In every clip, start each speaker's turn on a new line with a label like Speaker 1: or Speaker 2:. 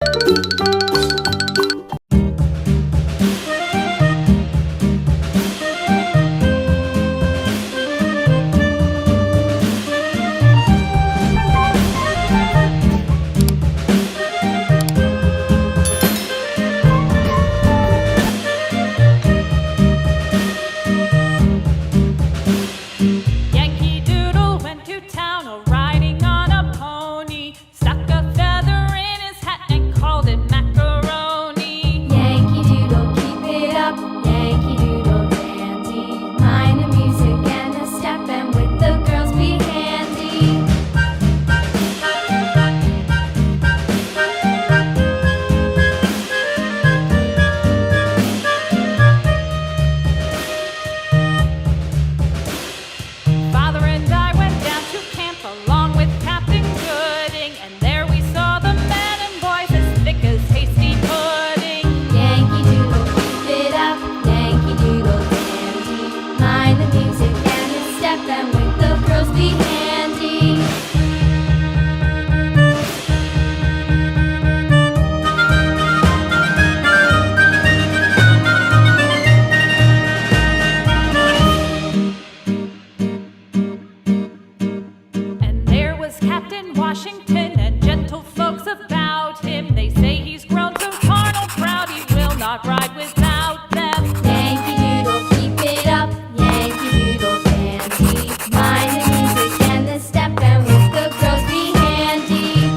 Speaker 1: Yankee Doodle went to town riding on a pony, stuck a feather in his hat and called it macaroni.
Speaker 2: Yankee Doodle, keep it up, Yankee Doodle dandy. Mind the music and the step, and with the girls be handy.
Speaker 1: Father and I went down to camp along with Captain Gooding, and there we saw the men and boys as thick as hasty pudding.
Speaker 2: Yankee Doodle, keep it up, Yankee Doodle dandy. Mind the music and the step, and with the girls be handy.
Speaker 1: And there was Captain Washington and gentle folks about him. They say he's grown so carnal proud he will not ride without them.
Speaker 2: Yankee Doodle, keep it up, Yankee Doodle dandy. Mind the music and the step, and with the girls be handy.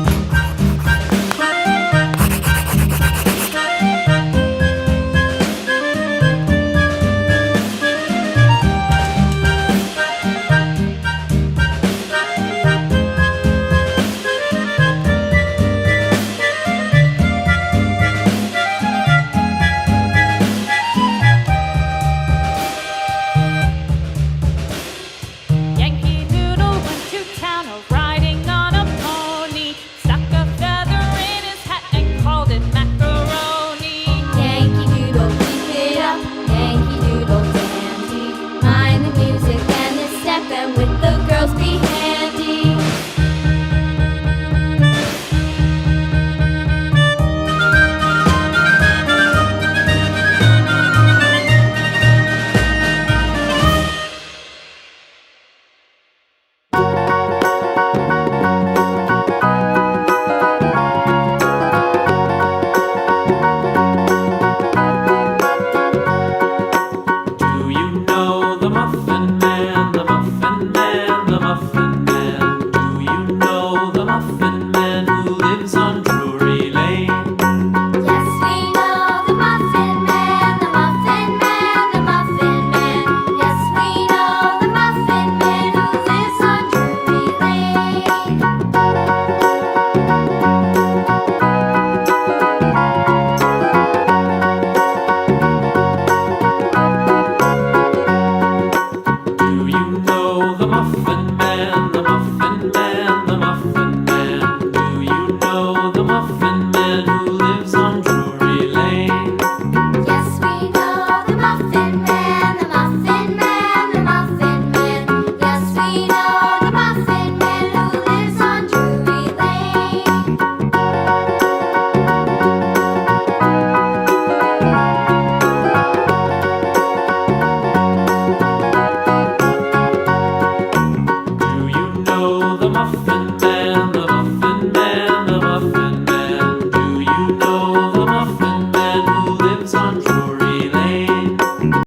Speaker 1: Yankee Doodle went to town riding on a pony, stuck a feather in his hat and called it macaroni.
Speaker 2: Yankee Doodle, keep it up, Yankee Doodle dandy. Mind the music and the step, and with the girls be handy.
Speaker 3: Do you know the Muffin Man, the Muffin Man, the Muffin Man? Do you know the Muffin Man who lives on Drury Lane?
Speaker 2: Yes, we know the Muffin Man, the Muffin Man, the Muffin Man. Yes, we know the Muffin Man who lives on Drury Lane.
Speaker 3: Do you know the Muffin Man, the Muffin Man, the Muffin Man? Do you know the Muffin Man who lives on Drury Lane?
Speaker 2: Yes, we know the Muffin Man, the Muffin Man, the Muffin Man. Yes, we know the Muffin Man who lives on Drury Lane.
Speaker 3: Do you know the Muffin Man, the Muffin Man, the Muffin Man? Do you know